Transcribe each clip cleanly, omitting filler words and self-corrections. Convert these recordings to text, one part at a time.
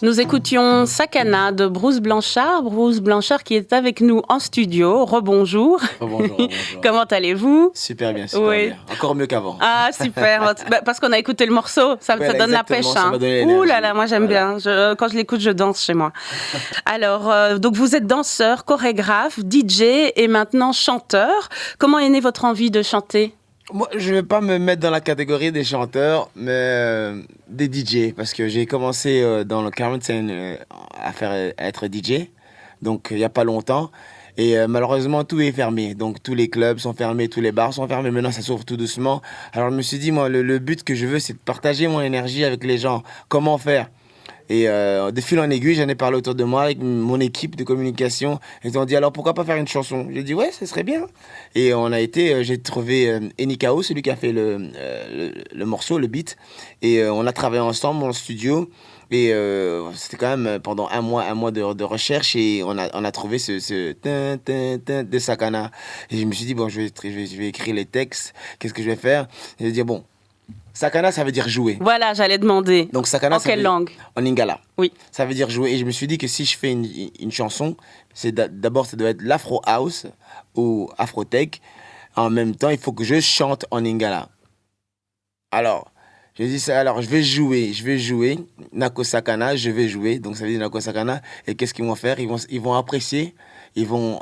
Nous écoutions Sakana de Bruce Blanchard. Bruce Blanchard qui est avec nous en studio. Rebonjour. Rebonjour, bonjour. Comment allez-vous? Super bien, super bien. Encore mieux qu'avant. Ah, super. Parce qu'on a écouté le morceau. Ça donne la pêche. Ça m'a donné Ouh là là, moi j'aime bien. Quand je l'écoute, je danse chez moi. Alors, donc vous êtes danseur, chorégraphe, DJ et maintenant chanteur. Comment est née votre envie de chanter? Moi, je ne vais pas me mettre dans la catégorie des chanteurs, mais des DJ, parce que j'ai commencé dans le quarantaine à être DJ, donc il n'y a pas longtemps. Et malheureusement, tout est fermé. Donc, tous les clubs sont fermés, tous les bars sont fermés. Maintenant, ça s'ouvre tout doucement. Alors, je me suis dit, moi, le but que je veux, c'est de partager mon énergie avec les gens. Comment faire? Et de fil en aiguille, j'en ai parlé autour de moi avec mon équipe de communication. Ils ont dit, alors pourquoi pas faire une chanson? J'ai dit, ouais, ce serait bien. Et j'ai trouvé Enikao, celui qui a fait le morceau, le beat. Et on a travaillé ensemble en studio. Et c'était quand même pendant un mois de recherche. Et on a trouvé ce tin, tin, tin de Sakana. Et je me suis dit, bon, je vais écrire les textes. Qu'est-ce que je vais faire? Et je vais dire, bon, Sakana, ça veut dire jouer. Voilà, j'allais demander. Donc Sakana, en quelle langue? En lingala. Oui. Ça veut dire jouer. Et je me suis dit que si je fais une chanson, d'abord, ça doit être l'afro house ou afro-tech. En même temps, il faut que je chante en lingala. Alors, je dis ça. Alors, je vais jouer. Nako Sakana, je vais jouer. Donc, ça veut dire Nako Sakana. Et qu'est-ce qu'ils vont faire? Ils vont apprécier. Ils vont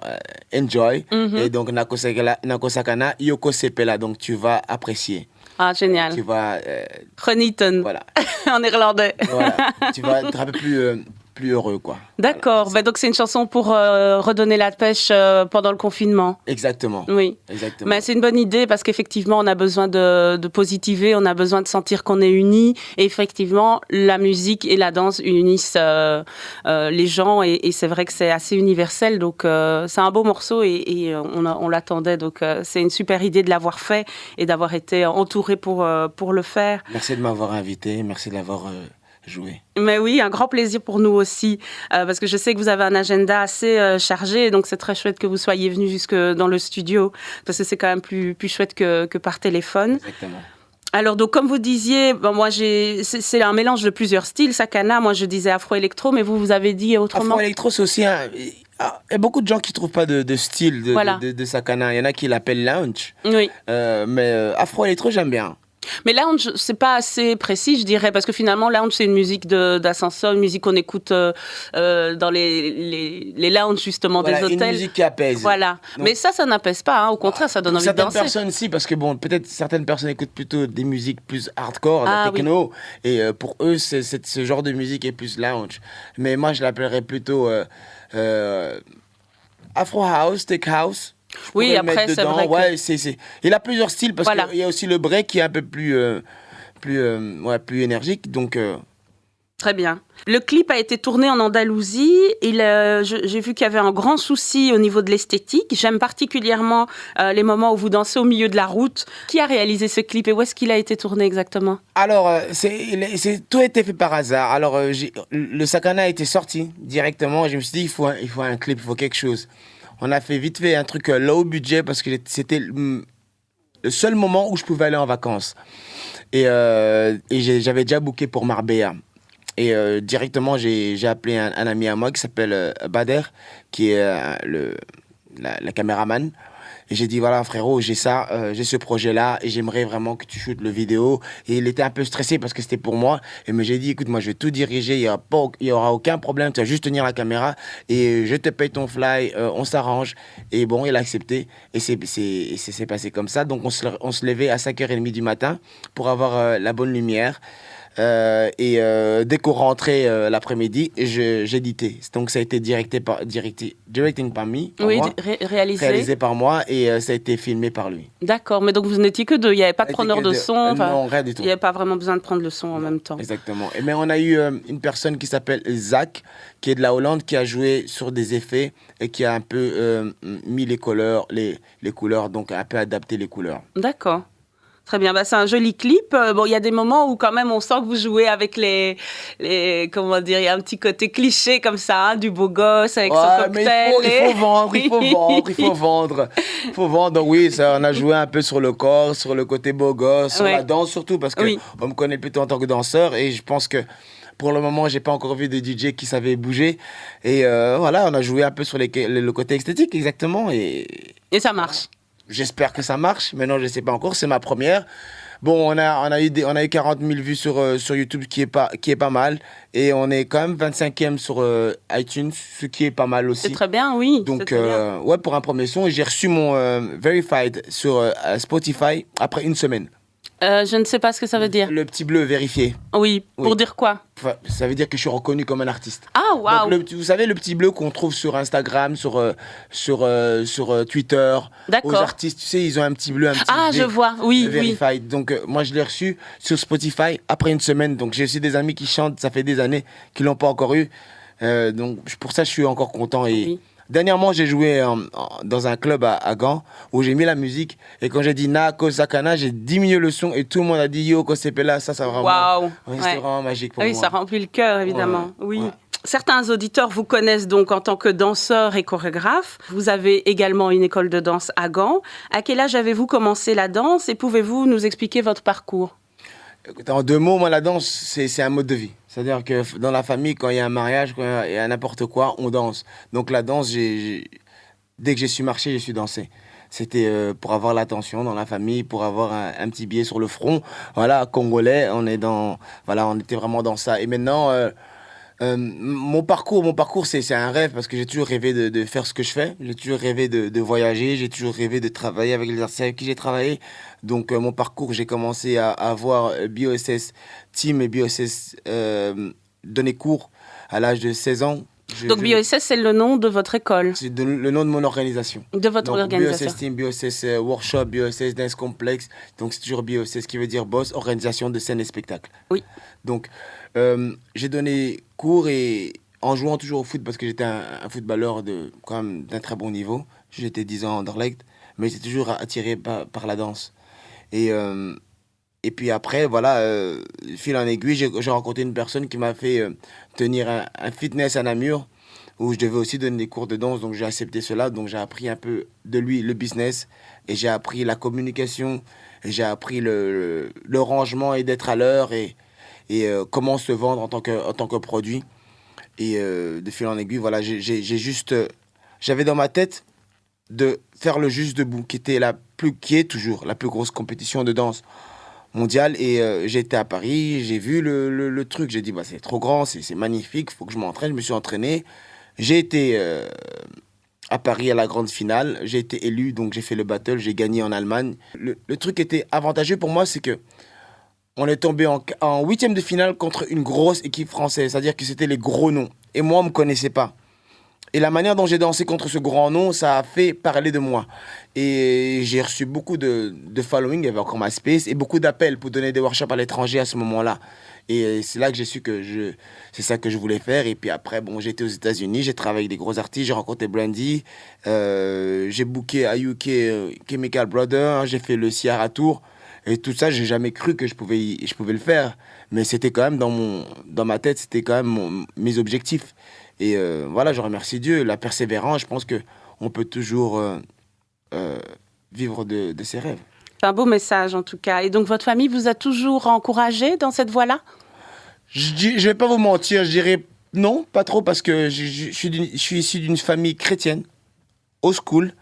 enjoy. Mm-hmm. Et donc, Nako Sakana, Yoko Sepela. Donc, tu vas apprécier. Ah, génial. Tu vas... Genieten. Voilà. En néerlandais. Voilà. Tu vas être un peu plus heureux, quoi. D'accord. Voilà, donc, c'est une chanson pour redonner la pêche pendant le confinement. Exactement. Oui. Exactement. Mais c'est une bonne idée parce qu'effectivement, on a besoin de positiver, on a besoin de sentir qu'on est unis. Et effectivement, la musique et la danse unissent les gens et c'est vrai que c'est assez universel. Donc, c'est un beau morceau et on l'attendait. Donc, c'est une super idée de l'avoir fait et d'avoir été entouré pour le faire. Merci de m'avoir invité. Merci de l'avoir... jouer. Mais oui, un grand plaisir pour nous aussi, parce que je sais que vous avez un agenda assez chargé, donc c'est très chouette que vous soyez venu jusque dans le studio, parce que c'est quand même plus chouette que par téléphone. Exactement. Alors, donc, comme vous disiez, moi, c'est un mélange de plusieurs styles. Sakana, moi, je disais afro-électro, mais vous avez dit autrement. Afro-électro, c'est aussi il y a beaucoup de gens qui ne trouvent pas de style de Sakana. Il y en a qui l'appellent lounge. Oui. Mais afro-électro, j'aime bien. Mais lounge, c'est pas assez précis, je dirais, parce que finalement, lounge, c'est une musique d'ascenseur, une musique qu'on écoute dans les lounges, justement, des hôtels. Une musique qui apaise. Voilà. Donc, mais ça n'apaise pas, hein. Au contraire, ça donne envie de danser. Certaines personnes, si, parce que bon, peut-être certaines personnes écoutent plutôt des musiques plus hardcore, la techno, oui. Et pour eux, ce genre de musique est plus lounge. Mais moi, je l'appellerais plutôt Afro House, Tech House. Oui, après, c'est vrai. Ouais, il a plusieurs styles parce qu'il y a aussi le break qui est un peu plus énergique. Donc, Très bien. Le clip a été tourné en Andalousie. J'ai vu qu'il y avait un grand souci au niveau de l'esthétique. J'aime particulièrement les moments où vous dansez au milieu de la route. Qui a réalisé ce clip et où est-ce qu'il a été tourné exactement? Alors, tout a été fait par hasard. Alors, le Sakana a été sorti directement. Je me suis dit, il faut un clip, il faut quelque chose. On a vite fait un truc low budget parce que c'était le seul moment où je pouvais aller en vacances. Et j'avais déjà booké pour Marbella. Et directement, j'ai appelé un ami à moi qui s'appelle Bader, qui est la caméraman. Et j'ai dit, voilà frérot, j'ai ce projet-là et j'aimerais vraiment que tu shootes le vidéo. Et il était un peu stressé parce que c'était pour moi. Mais j'ai dit, écoute, moi je vais tout diriger, il y aura aucun problème, tu vas juste tenir la caméra et je te paye ton fly, on s'arrange. Et bon, il a accepté et c'est passé comme ça. Donc on se levait à 5h30 du matin pour avoir la bonne lumière. Dès qu'on rentrait l'après-midi, j'éditais. Donc ça a été directing par moi, réalisé par moi et ça a été filmé par lui. D'accord, mais donc vous n'étiez que deux, il n'y avait pas de preneur de son. Non, rien du tout. Il n'y avait pas vraiment besoin de prendre le son en même temps. Exactement. Mais on a eu une personne qui s'appelle Zach, qui est de la Hollande, qui a joué sur des effets et qui a un peu mis les couleurs, donc un peu adapté les couleurs. D'accord. Très bien, c'est un joli clip. Il y a des moments où quand même on sent que vous jouez avec comment dire, il y a un petit côté cliché comme ça, hein, du beau gosse avec son cocktail. Mais il faut vendre. Oui, on a joué un peu sur le corps, sur le côté beau gosse, sur la danse surtout parce que on me connaît plutôt en tant que danseur et je pense que Pour le moment, j'ai pas encore vu de DJ qui savait bouger. Et voilà, on a joué un peu sur le côté esthétique, exactement. Et ça marche. J'espère que ça marche. Maintenant, je sais pas encore. C'est ma première. Bon, on a eu 40 000 vues sur YouTube, qui est pas mal. Et on est quand même 25e sur iTunes, ce qui est pas mal aussi. C'est très bien, oui. Donc, très bien. ouais, pour un premier son, j'ai reçu mon Verified sur Spotify après une semaine. Je ne sais pas ce que ça veut dire. Le petit bleu vérifié. Oui, pour Oui. dire quoi? Enfin, ça veut dire que je suis reconnu comme un artiste. Ah, waouh! Donc, vous savez, le petit bleu qu'on trouve sur Instagram, sur Twitter. D'accord. Aux artistes, tu sais, ils ont un petit bleu, un petit Ah, V, je vois, oui, le oui. Verified. Donc, moi, je l'ai reçu sur Spotify après une semaine. Donc, j'ai aussi des amis qui chantent, ça fait des années qu'ils l'ont pas encore eu. Donc, pour ça, je suis encore content. Et Oui. dernièrement, j'ai joué dans un club à Gand où j'ai mis la musique. Et quand j'ai dit Nako Sakana, j'ai diminué le son et tout le monde a dit Yo, Kosepela. Ça vraiment. Waouh! Ouais, Ouais. c'était vraiment magique pour Ah oui, moi. ça remplit le cœur, évidemment. Ouais, Oui. ouais. Certains auditeurs vous connaissent donc en tant que danseur et chorégraphe. Vous avez également une école de danse à Gand. À quel âge avez-vous commencé la danse et pouvez-vous nous expliquer votre parcours? Écoute, en 2 mots, moi, la danse, c'est un mode de vie. C'est-à-dire que dans la famille, quand il y a un mariage, quand il y a n'importe quoi, on danse. Donc la danse, dès que j'ai su marcher, j'ai su danser. C'était pour avoir l'attention dans la famille, pour avoir un petit billet sur le front. Voilà, congolais, voilà, on était vraiment dans ça. Et maintenant, mon parcours, c'est un rêve parce que j'ai toujours rêvé de faire ce que je fais. J'ai toujours rêvé de voyager. J'ai toujours rêvé de travailler avec les artistes avec qui j'ai travaillé. Donc, mon parcours, j'ai commencé à avoir BOSS Team et BOSS donner cours à l'âge de 16 ans. Donc BOSS, c'est le nom de votre école, C'est le nom de mon organisation. de votre Donc, organisation. BOSS Team, BOSS Workshop, BOSS Dance Complex. Donc, c'est toujours BOSS qui veut dire boss, organisation de scène et spectacle. Oui. Donc, j'ai donné cours et en jouant toujours au foot parce que j'étais un footballeur quand même d'un très bon niveau. J'étais 10 ans Anderlecht, mais j'étais toujours attiré par la danse. Et puis après, voilà, fil en aiguille, j'ai rencontré une personne qui m'a fait tenir un fitness à Namur où je devais aussi donner des cours de danse. Donc j'ai accepté cela. Donc j'ai appris un peu de lui le business et j'ai appris la communication et j'ai appris le rangement et d'être à l'heure et comment se vendre en tant que produit. Et de fil en aiguille, voilà, j'avais dans ma tête de faire le Juste Debout, qui est toujours la plus grosse compétition de danse mondiale. Et j'ai été à Paris, j'ai vu le truc, j'ai dit, bah, c'est trop grand, c'est magnifique, il faut que je m'entraîne. Je me suis entraîné. J'ai été à Paris à la grande finale, j'ai été élu, donc j'ai fait le battle, j'ai gagné en Allemagne. Le truc était avantageux pour moi, c'est que on est tombé en huitième de finale contre une grosse équipe française, c'est-à-dire que c'était les gros noms. Et moi, on ne me connaissait pas. Et la manière dont j'ai dansé contre ce grand nom, ça a fait parler de moi. Et j'ai reçu beaucoup de following, il y avait encore MySpace, et beaucoup d'appels pour donner des workshops à l'étranger à ce moment-là. Et c'est là que j'ai su que c'est ça que je voulais faire. Et puis après, bon, j'ai été aux États-Unis, j'ai travaillé avec des gros artistes, j'ai rencontré Brandy, j'ai booké à UK Chemical Brothers, j'ai fait le Ciara Tour. Et tout ça, j'ai jamais cru que je pouvais le faire. Mais c'était quand même dans ma tête, c'était quand même mes objectifs. Et voilà, je remercie Dieu. La persévérance, je pense qu'on peut toujours vivre de ses rêves. C'est un beau message en tout cas. Et donc votre famille vous a toujours encouragé dans cette voie-là? Je vais pas vous mentir, je dirais non, pas trop, parce que je suis issu d'une famille chrétienne, old school.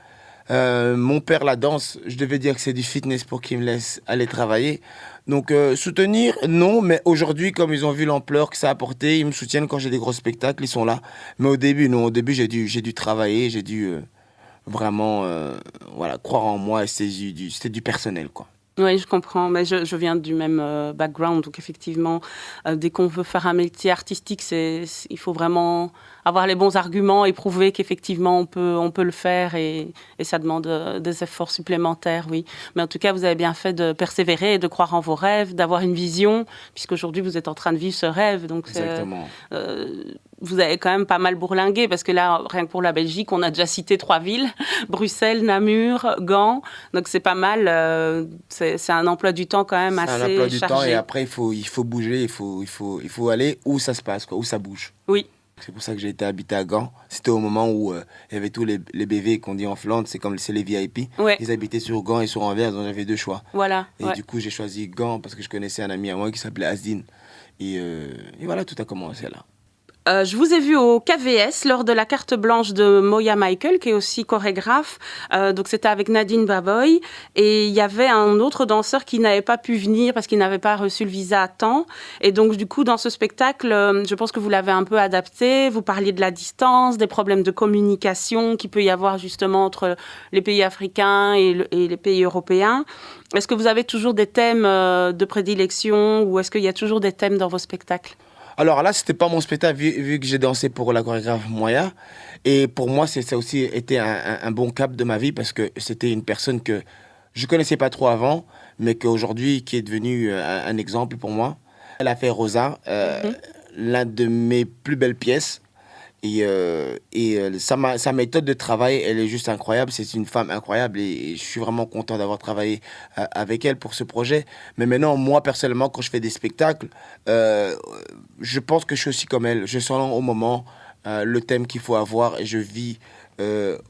Mon père, la danse, je devais dire que c'est du fitness pour qu'il me laisse aller travailler. Donc, soutenir, non, mais aujourd'hui, comme ils ont vu l'ampleur que ça a apporté, ils me soutiennent quand j'ai des gros spectacles, ils sont là. Mais au début, non, au début, j'ai dû travailler, j'ai dû vraiment voilà, croire en moi et c'était du personnel, quoi. Oui, je comprends. Mais je viens du même background. Donc, effectivement, dès qu'on veut faire un métier artistique, il faut vraiment avoir les bons arguments et prouver qu'effectivement, on peut le faire. Et ça demande des efforts supplémentaires, oui. Mais en tout cas, vous avez bien fait de persévérer, de croire en vos rêves, d'avoir une vision, puisqu'aujourd'hui, vous êtes en train de vivre ce rêve. Donc, Exactement. Vous avez quand même pas mal bourlingué, parce que là, rien que pour la Belgique, on a déjà cité 3 villes, Bruxelles, Namur, Gand. Donc, c'est pas mal. C'est un emploi du temps quand même assez chargé. C'est un emploi du temps et après, il faut bouger, il faut aller où ça se passe, quoi, où ça bouge. Oui. C'est pour ça que j'ai été habité à Gand. C'était au moment où il y avait tous les BV qu'on dit en Flandre, c'est les VIP. Ouais. Ils habitaient sur Gand et sur Anvers, donc j'avais 2 choix. Voilà. Et du coup, j'ai choisi Gand parce que je connaissais un ami à moi qui s'appelait Asdin. Et voilà, tout a commencé là. Je vous ai vu au KVS lors de la carte blanche de Moya Michael, qui est aussi chorégraphe. Donc c'était avec Nadine Baboy. Et il y avait un autre danseur qui n'avait pas pu venir parce qu'il n'avait pas reçu le visa à temps. Et donc du coup, dans ce spectacle, je pense que vous l'avez un peu adapté. Vous parliez de la distance, des problèmes de communication qu'il peut y avoir justement entre les pays africains et les pays européens. Est-ce que vous avez toujours des thèmes de prédilection ou est-ce qu'il y a toujours des thèmes dans vos spectacles ? Alors là, c'était pas mon spectacle vu que j'ai dansé pour la chorégraphe Moya. Et pour moi, ça a aussi été un bon cap de ma vie parce que c'était une personne que je connaissais pas trop avant, mais qu'aujourd'hui, qui est devenue un exemple pour moi. Elle a fait Rosa, l'un de mes plus belles pièces. Sa méthode de travail, elle est juste incroyable. C'est une femme incroyable et je suis vraiment content d'avoir travaillé avec elle pour ce projet. Mais maintenant, moi, personnellement, quand je fais des spectacles, je pense que je suis aussi comme elle. Je sens au moment le thème qu'il faut avoir et je vis le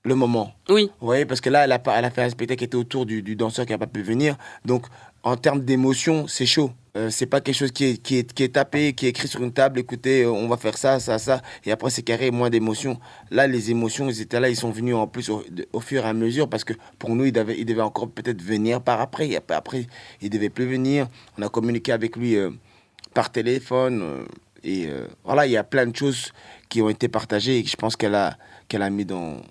moment. Oui. Vous voyez, parce que là, elle a fait un spectacle qui était autour du danseur qui n'a pas pu venir. Donc, en termes d'émotion, c'est chaud. C'est pas quelque chose qui est tapé, qui est écrit sur une table. Écoutez, on va faire ça, ça, ça. Et après, c'est carré, moins d'émotions. Là, les émotions, ils étaient là. Ils sont venus en plus au fur et à mesure. Parce que pour nous, ils devaient encore peut-être venir par après. Et après, ils ne devaient plus venir. On a communiqué avec lui par téléphone. Voilà, il y a plein de choses qui ont été partagées et que je pense qu'elle a mis dans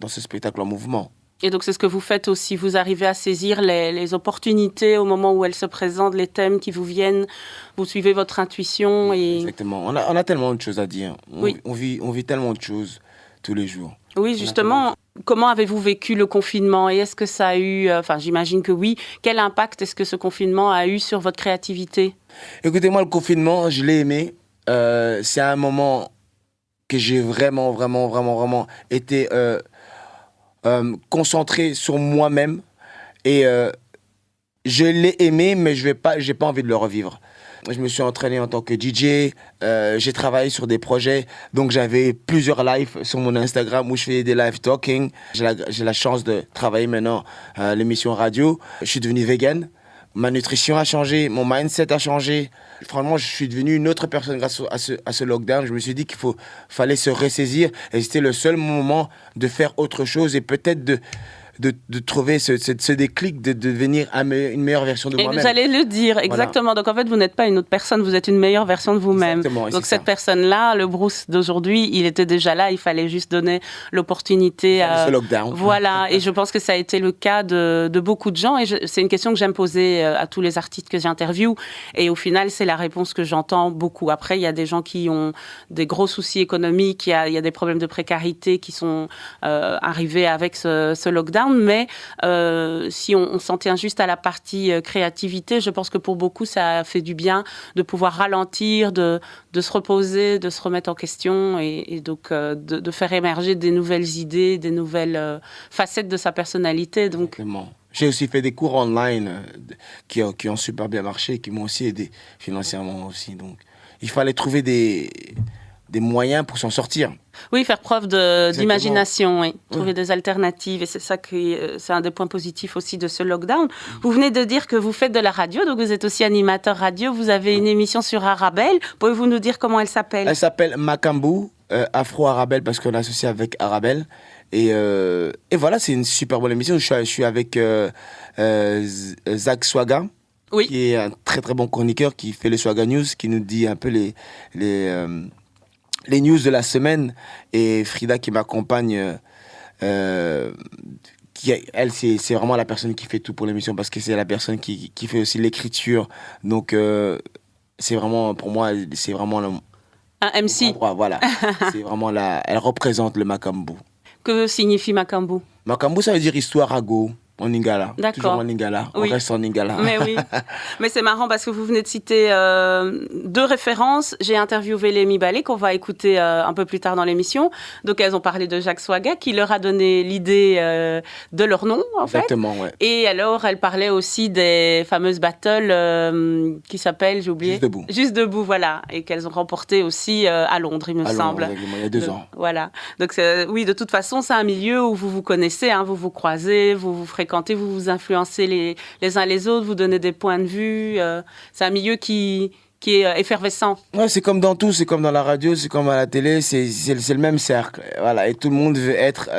ce spectacle en mouvement. Et donc, c'est ce que vous faites aussi. Vous arrivez à saisir les opportunités au moment où elles se présentent, les thèmes qui vous viennent. Vous suivez votre intuition. Et... Exactement. On a tellement de choses à dire. Oui. On vit tellement de choses tous les jours. Oui, justement. Comment avez-vous vécu le confinement et est-ce que ça a eu... j'imagine que oui. Quel impact est-ce que ce confinement a eu sur votre créativité ? Écoutez, moi, le confinement, je l'ai aimé. C'est un moment que j'ai vraiment été... concentré sur moi-même et je l'ai aimé mais j'ai pas envie de le revivre. Je me suis entraîné en tant que DJ, j'ai travaillé sur des projets, donc j'avais plusieurs lives sur mon Instagram où je fais des live talking. J'ai la chance de travailler maintenant l'émission radio. Je suis devenu vegan. Ma nutrition a changé, mon mindset a changé. Franchement, je suis devenu une autre personne grâce à ce lockdown. Je me suis dit qu'il fallait se ressaisir et c'était le seul moment de faire autre chose et peut-être de trouver ce déclic, de devenir une meilleure version de moi-même. Et vous allez le dire, exactement. Voilà. Donc en fait, vous n'êtes pas une autre personne, vous êtes une meilleure version de vous-même. Exactement, donc cette personne-là, le Bruce d'aujourd'hui, il était déjà là, il fallait juste donner l'opportunité à... ce lockdown. Voilà, et je pense que ça a été le cas de beaucoup de gens. Et c'est une question que j'aime poser à tous les artistes que j'interviewe. Et au final, c'est la réponse que j'entends beaucoup. Après, il y a des gens qui ont des gros soucis économiques, il y a des problèmes de précarité qui sont arrivés avec ce lockdown. Mais si on s'en tient juste à la partie créativité, je pense que pour beaucoup, ça a fait du bien de pouvoir ralentir, de se reposer, de se remettre en question et donc de faire émerger des nouvelles idées, des nouvelles facettes de sa personnalité. Donc. Exactement. J'ai aussi fait des cours online qui ont super bien marché, qui m'ont aussi aidé financièrement aussi. Donc, il fallait trouver des moyens pour s'en sortir. Oui, faire preuve d'imagination, oui. Trouver des alternatives. Et c'est ça c'est un des points positifs aussi de ce lockdown. Vous venez de dire que vous faites de la radio, donc vous êtes aussi animateur radio. Vous avez une émission sur Arabelle. Pouvez-vous nous dire comment elle s'appelle ? Elle s'appelle Macambou, Afro-Arabelle, parce qu'on est associé avec Arabelle. Et voilà, c'est une super bonne émission. Je suis avec Zach Swaga. Oui. Qui est un très très bon chroniqueur qui fait les Swaga News, qui nous dit un peu les news de la semaine, et Frida qui m'accompagne, elle, c'est vraiment la personne qui fait tout pour l'émission parce que c'est la personne qui fait aussi l'écriture. Donc, c'est vraiment, pour moi, c'est vraiment un MC. Voilà, c'est vraiment elle représente le Macambou. Que signifie Macambou ? Macambou, ça veut dire histoire à go. En lingala. D'accord. Toujours en lingala. Oui. On reste en lingala. Mais oui. Mais c'est marrant parce que vous venez de citer deux références. J'ai interviewé Lémi Ballet, qu'on va écouter un peu plus tard dans l'émission. Donc, elles ont parlé de Jacques Swaga, qui leur a donné l'idée de leur nom, en Exactement, fait. ouais. Et alors, elle parlait aussi des fameuses battles qui s'appellent, j'ai oublié. Juste debout. Juste debout, voilà. Et qu'elles ont remportées aussi à Londres, il me semble. Exactement, il y a 2 ans. Voilà. Donc, oui, de toute façon, c'est un milieu où vous vous connaissez, hein, vous vous croisez, vous vous fréquentez, vous vous influencez les uns les autres, vous donnez des points de vue. C'est un milieu qui est effervescent. Ouais, c'est comme dans tout, c'est comme dans la radio, c'est comme à la télé, c'est le même cercle. Voilà, et tout le monde veut être,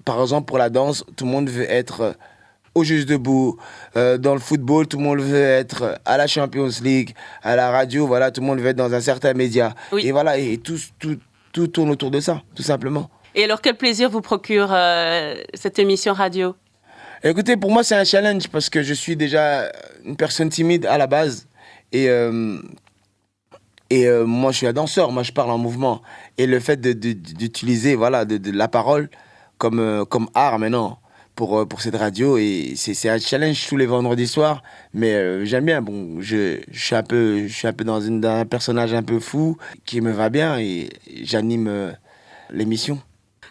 par exemple pour la danse, tout le monde veut être au Juste Debout. Dans le football, tout le monde veut être à la Champions League. À la radio, voilà, tout le monde veut être dans un certain média. Oui. Et voilà, et tout tourne autour de ça, tout simplement. Et alors, quel plaisir vous procure cette émission radio ? Écoutez, pour moi, c'est un challenge parce que je suis déjà une personne timide à la base. Et moi, je suis un danseur, moi, je parle en mouvement. Et le fait d'utiliser voilà, de la parole comme art maintenant pour cette radio, et c'est un challenge tous les vendredis soirs. Mais j'aime bien. Bon, je suis un peu dans un personnage un peu fou qui me va bien et j'anime l'émission.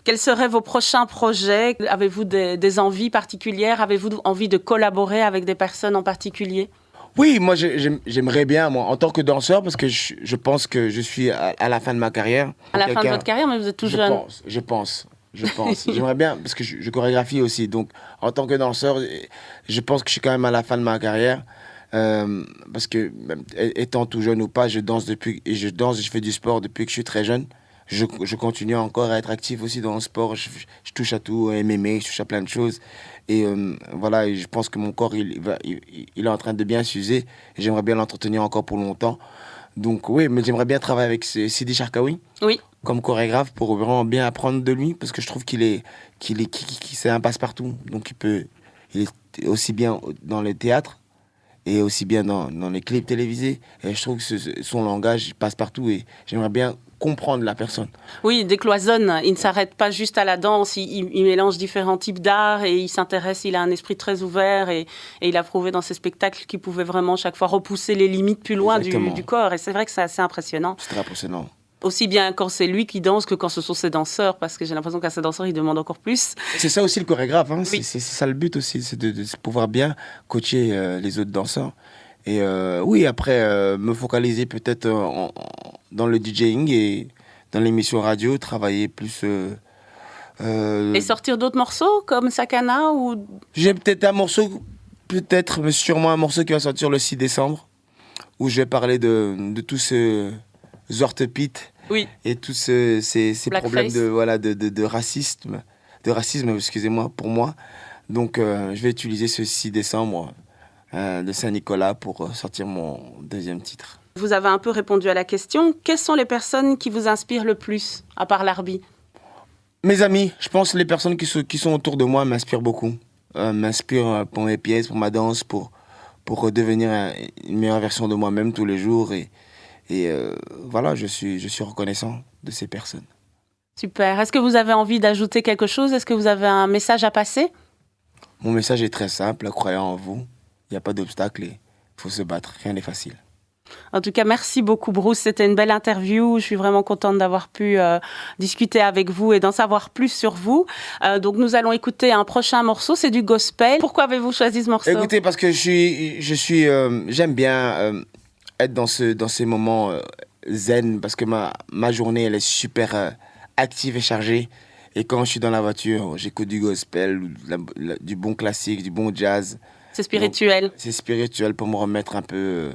Quels seraient vos prochains projets ? Avez-vous des envies particulières ? Avez-vous envie de collaborer avec des personnes en particulier ? Oui, moi j'aimerais bien, moi, en tant que danseur, parce que je pense que je suis à la fin de ma carrière. À la fin de votre carrière, mais vous êtes tout jeune. Je pense. J'aimerais bien, parce que je chorégraphie aussi. Donc, en tant que danseur, je pense que je suis quand même à la fin de ma carrière. Parce que, même étant tout jeune ou pas, je je fais du sport depuis que je suis très jeune. Je continue encore à être actif aussi dans le sport. Je touche à tout, à MMA, je touche à plein de choses. Et voilà, et je pense que mon corps, il est en train de bien s'user. Et j'aimerais bien l'entretenir encore pour longtemps. Donc oui, mais j'aimerais bien travailler avec Sidi Charkaoui. Oui. Comme chorégraphe pour vraiment bien apprendre de lui. Parce que je trouve c'est un passe-partout. Donc il est aussi bien dans les théâtres et aussi bien dans les clips télévisés. Et je trouve que son langage passe partout et j'aimerais bien comprendre la personne. Oui, il décloisonne. Il ne s'arrête pas juste à la danse. Il mélange différents types d'art et il s'intéresse. Il a un esprit très ouvert et il a prouvé dans ses spectacles qu'il pouvait vraiment chaque fois repousser les limites plus loin du corps. Et c'est vrai que c'est assez impressionnant. C'est très impressionnant. Aussi bien quand c'est lui qui danse que quand ce sont ses danseurs, parce que j'ai l'impression qu'à ses danseurs, il demande encore plus. C'est ça aussi le chorégraphe, hein. Oui. C'est ça le but aussi, c'est de pouvoir bien coacher les autres danseurs. Et oui, après, me focaliser peut-être dans le DJing et dans l'émission radio, travailler plus... Et sortir d'autres morceaux comme Sakana ou... J'ai peut-être un morceau, mais sûrement un morceau qui va sortir le 6 décembre, où je vais parler de tout ce Zortepit Oui. et tous ces problèmes de racisme, excusez-moi, pour moi. Donc, je vais utiliser ce 6 décembre de Saint-Nicolas pour sortir mon deuxième titre. Vous avez un peu répondu à la question. Quelles sont les personnes qui vous inspirent le plus, à part l'Arbi ? Mes amis, je pense que les personnes qui sont autour de moi m'inspirent beaucoup. M'inspirent pour mes pièces, pour ma danse, pour devenir une meilleure version de moi-même tous les jours. Et voilà, je suis reconnaissant de ces personnes. Super. Est-ce que vous avez envie d'ajouter quelque chose ? Est-ce que vous avez un message à passer ? Mon message est très simple, croyez en vous. Il n'y a pas d'obstacle et il faut se battre. Rien n'est facile. En tout cas, merci beaucoup Bruce. C'était une belle interview. Je suis vraiment contente d'avoir pu discuter avec vous et d'en savoir plus sur vous. Donc nous allons écouter un prochain morceau. C'est du gospel. Pourquoi avez-vous choisi ce morceau ? Écoutez, parce que j'aime bien être dans ces moments zen, parce que ma journée, elle est super active et chargée. Et quand je suis dans la voiture, j'écoute du gospel, du bon classique, du bon jazz. C'est spirituel. Donc, c'est spirituel pour me remettre un peu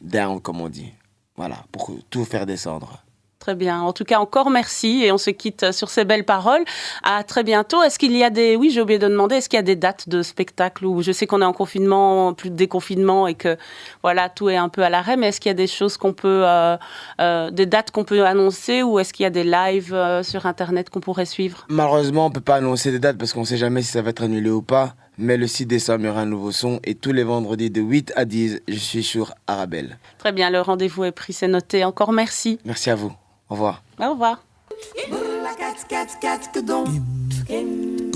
down, comme on dit. Voilà, pour tout faire descendre. Très bien. En tout cas, encore merci et on se quitte sur ces belles paroles. À très bientôt. Est-ce qu'il y a oui, j'ai oublié de demander, est-ce qu'il y a des dates de spectacle où je sais qu'on est en confinement, plus de déconfinement et que voilà, tout est un peu à l'arrêt, mais est-ce qu'il y a des choses des dates qu'on peut annoncer ou est-ce qu'il y a des lives sur Internet qu'on pourrait suivre ? Malheureusement, on ne peut pas annoncer des dates parce qu'on ne sait jamais si ça va être annulé ou pas. Mais le 6 décembre, il y aura un nouveau son et tous les vendredis de 8 à 10, je suis sur Arabelle. Très bien, le rendez-vous est pris, c'est noté. Encore merci. Merci à vous. Au revoir. Au revoir.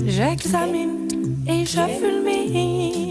J'examine Asia Fulmi.